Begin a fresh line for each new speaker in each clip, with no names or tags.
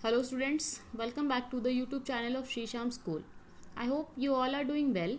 Hello students, welcome back to the YouTube channel of Shrisham School. I hope you all are doing well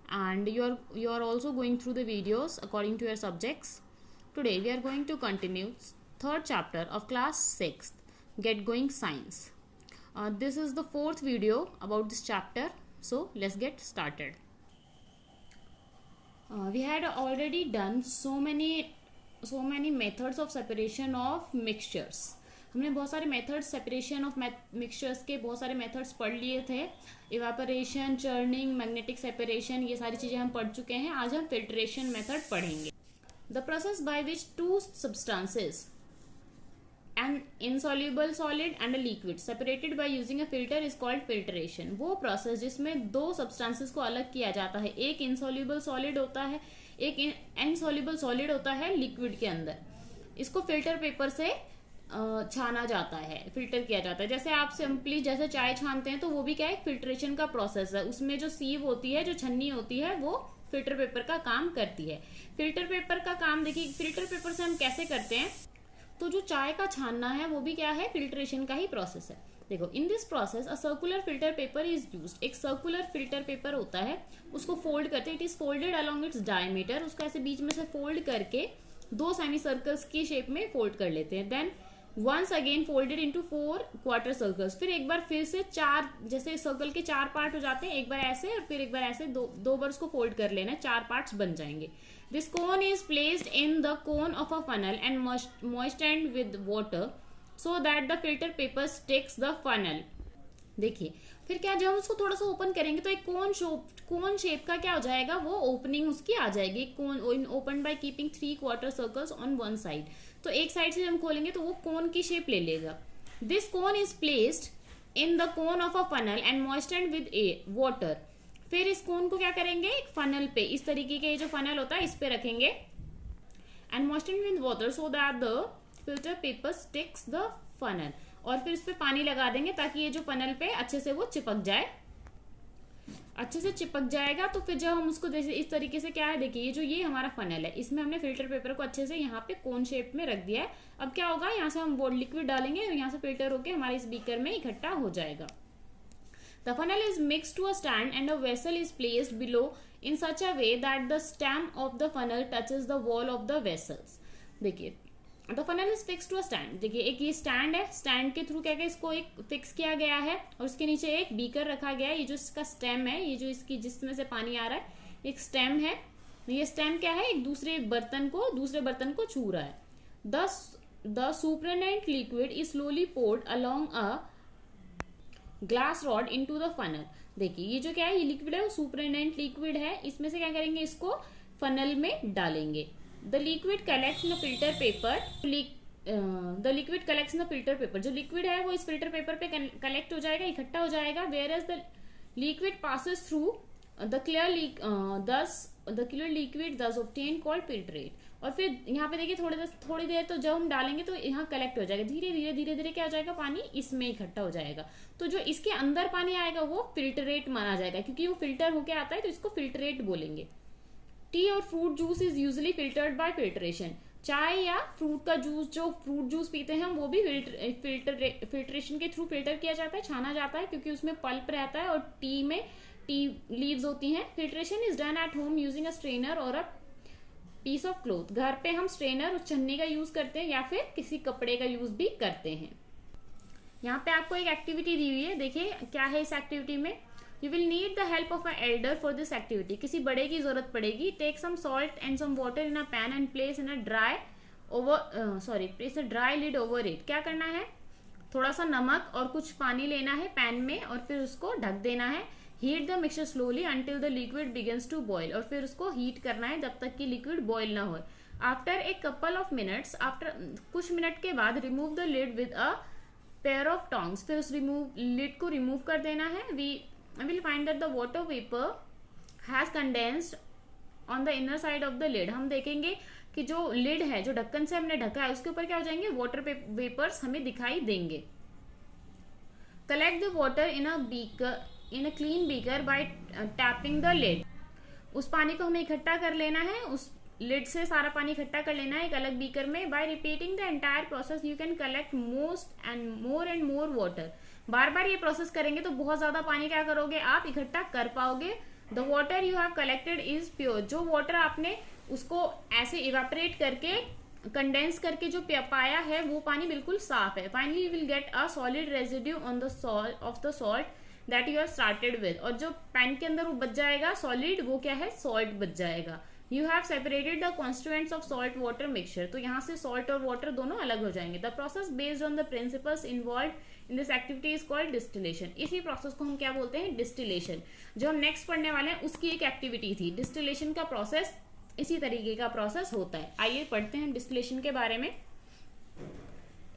and you are also going through the videos according to your subjects. Today we are going to continue third chapter of class 6th, Get Going Science. This is the fourth video about this chapter, so let's get started. We had already done so many methods of separation of mixtures. हमने बहुत सारे methods separation of mixtures के बहुत सारे methods पढ़ लिए थे. Evaporation, churning, magnetic separation, ये सारी चीजें हम पढ़ चुके हैं. आज हम फिल्ट्रेशन मेथड पढ़ेंगे. The process by which two substances an insoluble solid and a liquid separated by using a filter is called filtration. वो प्रोसेस जिसमें दो सब्सटेंसेस को अलग किया जाता है. एक इनसॉल्युबल सॉलिड होता है, एक इनसॉल्युबल सॉलिड होता है लिक्विड के अंदर. इसको फिल्टर पेपर से छाना जाता है, फिल्टर किया जाता है. जैसे आप सिंपली जैसे चाय छानते हैं तो वो भी क्या है, फिल्ट्रेशन का प्रोसेस है. उसमें जो सीव होती है, जो छन्नी होती है, वो फिल्टर पेपर का काम करती है. फिल्टर पेपर का काम देखिए, फिल्टर पेपर से हम कैसे करते हैं. तो जो चाय का छानना है वो भी क्या है, फिल्ट्रेशन का ही प्रोसेस है. देखो, in this process a circular filter paper is used. एक सर्कुलर फिल्टर पेपर होता है, उसको फोल्ड करते हैं. It is folded along its diameter. उसको ऐसे बीच में से फोल्ड करके दो सेमी सर्कल्स की शेप में फोल्ड कर लेते हैं. Then once again folded into 4 quarter circles. फिर एक बार फिर से चार, जैसे सर्कल के 4 पार्ट हो जाते हैं, एक बार ऐसे और फिर एक बार ऐसे, दो बार उसको फोल्ड कर लेना है, 4 पार्ट्स बन जाएंगे. This cone is placed in the cone of a funnel and moistened with water so that the filter paper sticks the funnel. देखिए, फिर क्या, जब हम उसको थोड़ा सा ओपन करेंगे तो एक कोन शेप का क्या हो जाएगा, वो ओपनिंग उसकी आ जाएगी. Cone open by keeping 3 quarter circles on one side. तो एक साइड से जब हम खोलेंगे तो वो कोन की शेप ले लेगा. This cone is placed in the cone of a funnel and moistened with water. फिर इस कोन को क्या करेंगे, एक फनल पे, इस तरीके के जो फनल होता है इस पे रखेंगे and moistened with water so that the filter paper sticks the funnel. और फिर इस पे पानी लगा देंगे ताकि ये जो फनल पे अच्छे से वो चिपक जाए, अच्छे से चिपक जाएगा. तो फिर जब हम उसको जैसे इस तरीके से, क्या है, देखिए, ये हमारा फनल है, इसमें हमने फिल्टर पेपर को अच्छे से यहाँ पे कोन शेप में रख दिया है. अब क्या होगा, यहाँ से हम वो लिक्विड डालेंगे और यहाँ से फिल्टर होके हमारे इस बीकर में इकट्ठा हो जाएगा. The funnel is mixed to a stand and a vessel is placed below in such a way that the stem of the funnel touches the wall of the vessels. देखिए, the funnel is fix to a stand. देखिए, एक ये stand है, stand के through क्या क्या इसको एक फिक्स किया गया है और उसके नीचे एक बीकर रखा गया है. ये जो इसका स्टेम है, ये जो इसकी जिसमें से पानी आ रहा है, एक स्टेम है. ये स्टेम क्या है, एक दूसरे बर्तन को छू रहा है. The supernatant liquid is slowly poured along a glass rod into the funnel. देखिए, ये जो क्या है, ये लिक्विड है, वो सुपरनेंट लिक्विड है. इसमें से क्या करेंगे, इसको फनल में डालेंगे. The liquid collects in the filter paper. The liquid collects in the filter paper. जो liquid है वो इस filter paper पे collect हो जाएगा, इकट्ठा हो जाएगा. Whereas the liquid passes through the clear liquid thus obtained called filtrate. और फिर यहाँ पे देखिए, थोड़ी देर तो जब हम डालेंगे तो यहाँ कलेक्ट हो जाएगा. धीरे धीरे क्या हो जाएगा, पानी इसमें इकट्ठा हो जाएगा. तो जो इसके अंदर पानी आएगा वो फिल्टरेट माना जाएगा, क्योंकि वो फिल्टर होके आता है तो इसको फिल्टरेट बोलेंगे. टी और fruit juice is usually filtered bye filtration. चाय या फ्रूट का जूस, जो फ्रूट जूस पीते हैं हम, वो भी फिल्ट्रेशन के थ्रू फिल्टर किया जाता है, छाना जाता है, क्योंकि उसमें पल्प रहता है और टी में टी लीव्स होती हैं. Filtration is done at home using a strainer और अ पीस ऑफ क्लॉथ. घर पे हम स्ट्रेनर और छन्नी का यूज करते हैं या फिर किसी कपड़े का यूज भी करते हैं. यहाँ पे आपको एक एक्टिविटी दी हुई है, देखिए क्या है इस एक्टिविटी में. You will need the help of an elder for this activity. किसी बड़े की जरूरत पड़ेगी. Take some salt and some water in a pan and place a dry lid over it. क्या करना है, थोड़ा सा नमक और कुछ पानी लेना है पैन में और फिर उसको ढक देना है. Heat the mixture slowly until the liquid begins to boil. और फिर उसको हीट करना है जब तक कि लिक्विड बॉयल ना हो. After a couple of minutes, कुछ मिनट के बाद, remove the lid with a pair of tongs. फिर उस लिड को रिमूव कर देना है. I will find that the water vapor has condensed on the inner side of the lid. हम देखेंगे कि जो lid है, जो ढक्कन से हमने ढका है, उसके ऊपर क्या हो जाएंगे, water vapors हमें दिखाई देंगे. Collect the water in a clean beaker by tapping the lid. उस पानी को हमें इकट्ठा कर लेना है, उस लिड से सारा पानी इकट्ठा कर लेना है एक अलग बीकर में। By repeating the entire process you can collect more and more water. बार बार ये प्रोसेस करेंगे तो बहुत ज्यादा पानी क्या करोगे आप इकट्ठा कर पाओगे। The water you have collected is pure. जो वाटर आपने उसको ऐसे इवेपोरेट करके कंडेंस करके जो पाया है वो पानी बिल्कुल साफ है। Finally you will get a solid residue on the salt of the salt that you have started with. और जो पैन के अंदर वो बच जाएगा सॉलिड, वो क्या है, सॉल्ट बच जाएगा। You have separated the constituents of salt water mixture. तो यहाँ से सॉल्ट और वाटर दोनों अलग हो जाएंगे। The process based on the principles involve in this activity is called distillation. इसी प्रोसेस को हम क्या बोलते हैं, डिस्टिलेशन। जो हम नेक्स्ट पढ़ने वाले हैं उसकी एक एक्टिविटी थी। डिस्टिलेशन का प्रोसेस इसी तरीके का प्रोसेस होता है। आइए पढ़ते हैं डिस्टिलेशन के बारे में।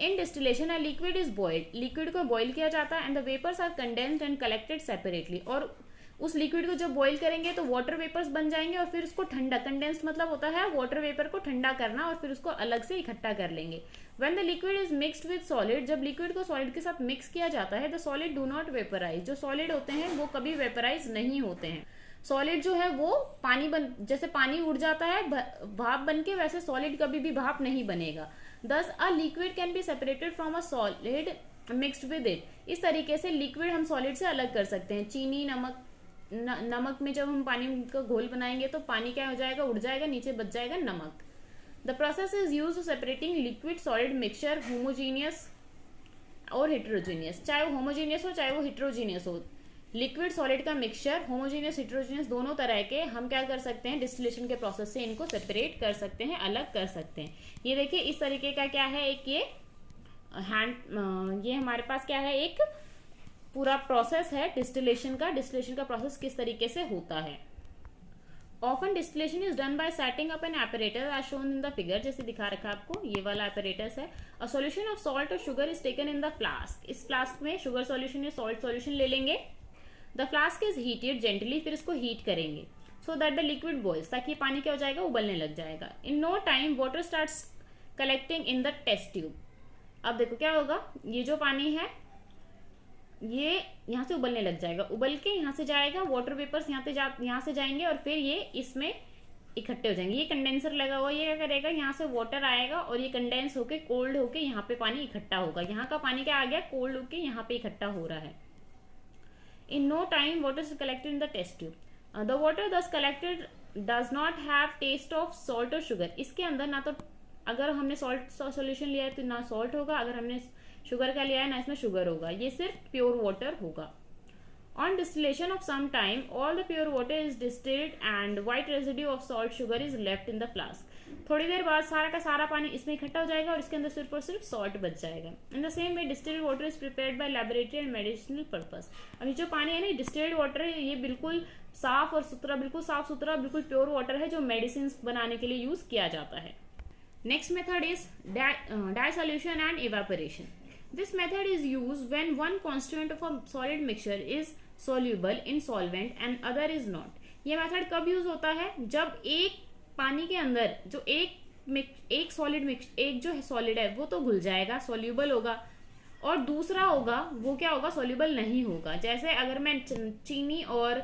In distillation a liquid is boiled. Liquid को बॉइल किया जाता है and the vapours are condensed and collected separately. और उस लिक्विड को जब बॉइल करेंगे तो वाटर वेपर्स बन जाएंगे और फिर उसको ठंडा, कंडेंस्ड मतलब होता है वाटर वेपर को ठंडा करना, और फिर उसको अलग से इकट्ठा कर लेंगे। When the liquid is mixed with solid, जब लिक्विड को सॉलिड के साथ मिक्स किया जाता है, the solid do not vaporise. जो सॉलिड होते हैं वो कभी वेपराइज नहीं होते हैं। सॉलिड जो है वो पानी जैसे पानी उड़ जाता है भाप बन के, वैसे सॉलिड कभी भी भाप नहीं बनेगा। दस a liquid can be separated from a solid mixed with it. इस तरीके से लिक्विड हम सॉलिड से अलग कर सकते हैं। चीनी, नमक में जब हम पानी का घोल बनाएंगे तो पानी क्या हो जाएगा, उड़ जाएगा, नीचे बच जाएगा नमक। The process is use to separating liquid solid mixture homogeneous और हेट्रोजीनियस। चाहे वो होमोजीनियस हो चाहे वो हेट्रोजीनियस हो, लिक्विड सॉलिड का मिक्सचर होमोजीनियस हेट्रोजीनियस दोनों तरह के हम क्या कर सकते हैं, डिस्टिलेशन के प्रोसेस से इनको सेपरेट कर सकते हैं, अलग कर सकते हैं। ये देखिए इस तरीके का क्या है, एक ये हमारे पास क्या है, एक पूरा प्रोसेस है डिस्टिलेशन का। डिस्टिलेशन का प्रोसेस किस तरीके से होता है। Often distillation is done by setting up an apparatus as shown in the figure. जैसे दिखा रखा है आपको, ये वाला एपरेटस है। अ सॉल्यूशन ऑफ सॉल्ट और sugar is taken in the flask. इस फ्लास्क में शुगर सॉल्यूशन या सॉल्ट सॉल्यूशन ले लेंगे। The flask is heated gently, फिर इसको हीट करेंगे so that the liquid boils, ताकि पानी क्या हो जाएगा, उबलने लग जाएगा। इन no time water starts collecting in the test tube. अब देखो क्या होगा, ये जो पानी है ये यहाँ से उबलने लग जाएगा, उबल के यहाँ से जाएगा, वाटर वेपर्स यहाँ से जाएंगे और फिर ये इसमें इकट्ठे हो जाएंगे। ये कंडेंसर लगा हुआ, ये क्या करेगा, यहाँ से वाटर आएगा और ये कंडेंस होके कोल्ड होके यहाँ पे पानी इकट्ठा होगा। यहाँ का पानी क्या आ गया, कोल्ड होके यहाँ पे इकट्ठा हो रहा है। In no time water is collected in the test tube. The water thus collected does not have taste of salt और शुगर। इसके अंदर ना तो, अगर हमने सॉल्ट सॉल्यूशन लिया है तो ना सॉल्ट होगा, अगर हमने शुगर का लिया है ना इसमें शुगर होगा, ये सिर्फ प्योर वाटर होगा। On distillation of some time all the pure water is distilled and white residue of salt sugar is left in the flask. थोड़ी देर बाद सारा का सारा पानी इसमें इकट्ठा हो जाएगा और इसके अंदर सिर्फ और सिर्फ सॉल्ट बच जाएगा। In the same way distilled water is prepared by laboratory and medicinal purpose. अभी जो पानी है ना, डिस्टिल्ड वाटर है, ये बिल्कुल साफ और सुथरा, बिल्कुल साफ सुथरा, बिल्कुल प्योर वाटर है जो मेडिसिन बनाने के लिए यूज किया जाता है। Next method is dissolution and evaporation. This method is used when one constituent of a solid mixture is soluble in solvent and other is not. ये मेथड कब यूज होता है, जब एक पानी के अंदर जो एक सॉलिड मिक्स, एक जो सॉलिड है वो तो घुल जाएगा, सोल्यूबल होगा, और दूसरा होगा वो क्या होगा, सोल्यूबल नहीं होगा। जैसे अगर मैं चीनी और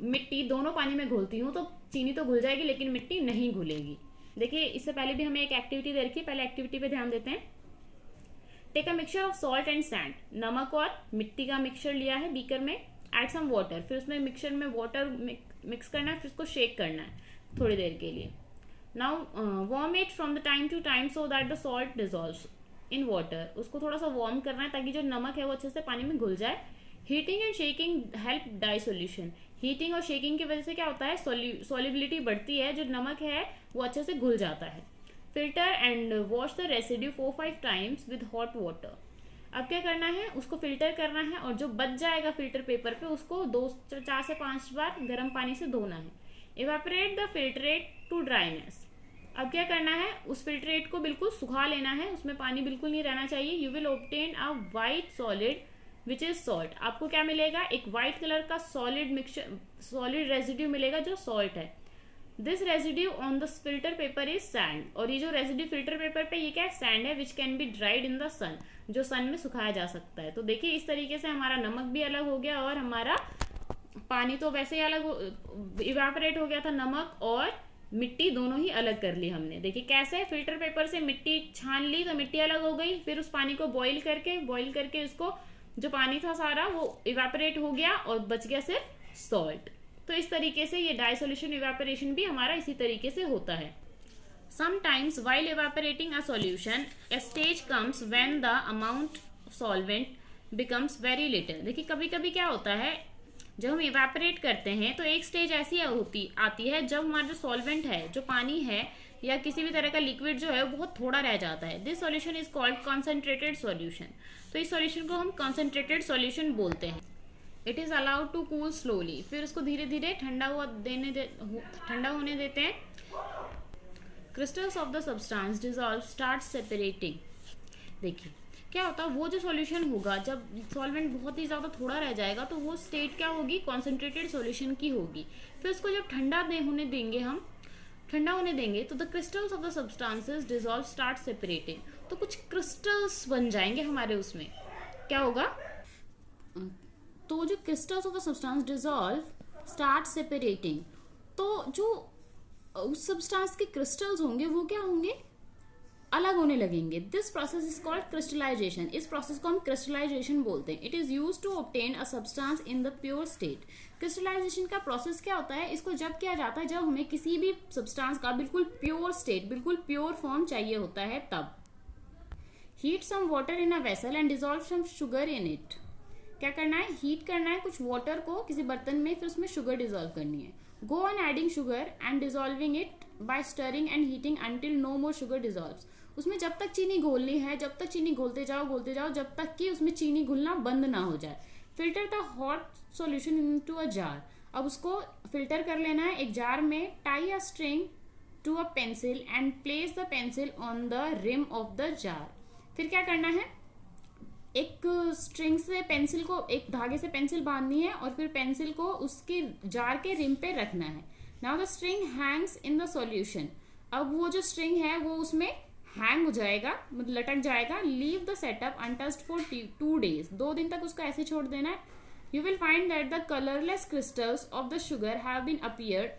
मिट्टी दोनों पानी में घोलती हूँ तो चीनी तो घुल जाएगी लेकिन मिट्टी नहीं घुलेगी। देखिए इससे पहले भी हमें एक एक्टिविटी दे रखी है, पहले एक्टिविटी पे ध्यान देते हैं। Take a mixture of salt and sand. नमक और मिट्टी का मिक्सचर लिया है बीकर में। एड सम वाटर, फिर उसमें मिक्सचर में वाटर मिक्स करना है, फिर उसको शेक करना है थोड़ी देर के लिए। Now warm it from the time to time so that the salt dissolves in water. उसको थोड़ा सा वार्म करना है ताकि जो नमक है वो अच्छे से पानी में घुल जाए। Heating and shaking help dissolution. Heating और शेकिंग की वजह से क्या होता है, सॉल्युबिलिटी बढ़ती है, जो नमक है वो अच्छे से घुल जाता है। Filter and wash the residue 4-5 times with hot water. अब क्या करना है, उसको फिल्टर करना है और जो बच जाएगा फिल्टर पेपर पे उसको 4 से 5 बार गर्म पानी से धोना है। Evaporate the filtrate to dryness. अब क्या करना है, उस फिल्ट्रेट को बिल्कुल सुखा लेना है, उसमें पानी बिल्कुल नहीं रहना चाहिए। You will obtain a white solid which is salt. आपको क्या मिलेगा, एक व्हाइट कलर का सॉलिड मिक्सचर, सॉलिड रेजिड्यू मिलेगा जो सॉल्ट है। This residue on the filter paper is sand. और ये जो रेजिड्यू फिल्टर पेपर पे ये क्या है, सैंड है, which can be dried in the sun, जो सन में सुखाया जा सकता है। तो देखिए इस तरीके से हमारा नमक भी अलग हो गया और हमारा पानी तो वैसे ही अलग इवेपोरेट हो गया था नमक और मिट्टी दोनों ही अलग कर ली हमने। देखिए कैसे, फिल्टर पेपर से मिट्टी छान ली तो मिट्टी अलग हो गई, फिर उस पानी को बॉईल करके उसको जो पानी था सारा वो इवेपोरेट हो गया और बच गया सिर्फ सॉल्ट। तो इस तरीके से ये डाइसोल्यूशन इवेपोरेशन भी हमारा इसी तरीके से होता है। Sometimes while evaporating a solution, a stage comes when the amount of solvent becomes very little। देखिए कभी कभी क्या होता है, जब हम इवेपोरेट करते हैं तो एक स्टेज ऐसी आती है जब हमारा जो सॉल्वेंट है, जो पानी है या किसी भी तरह का लिक्विड जो है वो बहुत थोड़ा रह जाता है। This solution is called concentrated solution. तो इस सॉल्यूशन को हम कॉन्सेंट्रेटेड सॉल्यूशन बोलते हैं। It is allowed to cool slowly. फिर उसको धीरे धीरे ठंडा होने देते हैं। Crystals of the substance dissolve start separating. देखिए क्या होता है, वो जो सॉल्यूशन होगा, जब सॉल्वेंट बहुत ही ज़्यादा थोड़ा रह जाएगा तो वो स्टेट क्या होगी, कॉन्सेंट्रेटेड सॉल्यूशन की होगी। फिर उसको जब ठंडा होने देंगे तो the crystals of the substances dissolve start separating. तो कुछ क्रिस्टल्स बन जाएंगे हमारे उसमें। क्या होगा, तो जो crystals of the substance dissolve start separating, तो जो उस सब्सटेंस के क्रिस्टल्स होंगे वो क्या होंगे, अलग होने लगेंगे। This process is called crystallization. इस प्रोसेस को हम क्रिस्टलाइजेशन बोलते हैं। It is used to obtain a substance in the pure state. Crystallization का प्रोसेस क्या होता है, इसको जब किया जाता है जब हमें किसी भी सब्सटेंस का बिल्कुल प्योर स्टेट, बिल्कुल प्योर फॉर्म चाहिए होता है तब। Heat some water in a vessel and dissolve some sugar in it. क्या करना है, हीट करना है कुछ वाटर को किसी बर्तन में, फिर उसमें शुगर डिसॉल्व करनी है। Go on adding sugar and dissolving it by stirring and heating until no more sugar dissolves। उसमें जब तक चीनी घोलनी है, जब तक चीनी घोलते जाओ जब तक कि उसमें चीनी घुलना बंद ना हो जाए। Filter the hot solution into a jar. अब उसको फिल्टर कर लेना है एक जार में। Tie a string to a pencil and place the pencil on the rim of the jar. फिर क्या करना है, एक स्ट्रिंग से पेंसिल को, एक धागे से पेंसिल बांधनी है और फिर पेंसिल को उसके जार के रिम पे रखना है। Now the string Hanks in the solution. अब वो जो स्ट्रिंग है वो उसमें हैंग हो जाएगा, मतलब लटक जाएगा। Leave the setup untouched for 2 days। 2 दिन तक उसको ऐसे छोड़ देना है। You will find that the colourless crystals of the sugar have been appeared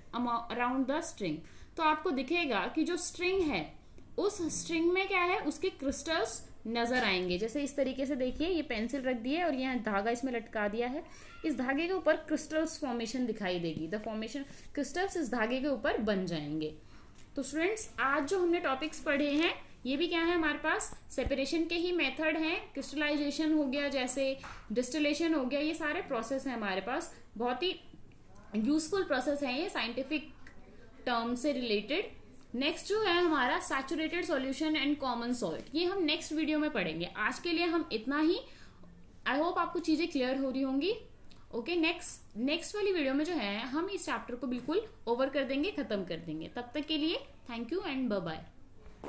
around the string. तो आपको दिखेगा कि जो स्ट्रिंग है उस स्ट्रिंग में क्या है, उसके क्रिस्टल्स नजर आएंगे। जैसे इस तरीके से देखिए, ये पेंसिल रख दी है और यहाँ धागा इसमें लटका दिया है। इस धागे के ऊपर क्रिस्टल्स फॉर्मेशन दिखाई देगी। द फॉर्मेशन क्रिस्टल्स इस धागे के ऊपर बन जाएंगे। तो स्टूडेंट्स, आज जो हमने टॉपिक्स पढ़े हैं ये भी क्या है, हमारे पास सेपरेशन के ही मेथड हैं। क्रिस्टलाइजेशन हो गया, जैसे डिस्टिलेशन हो गया, ये सारे प्रोसेस हैं हमारे पास। बहुत ही यूजफुल प्रोसेस है ये, साइंटिफिक टर्म से रिलेटेड। नेक्स्ट जो है हमारा saturated solution and common salt, ये हम नेक्स्ट वीडियो में पढ़ेंगे। आज के लिए हम इतना ही। आई होप आपको चीजें क्लियर हो रही होंगी। ओके, नेक्स्ट वाली वीडियो में जो है हम इस चैप्टर को बिल्कुल ओवर कर देंगे, खत्म कर देंगे। तब तक के लिए thank you and bye bye.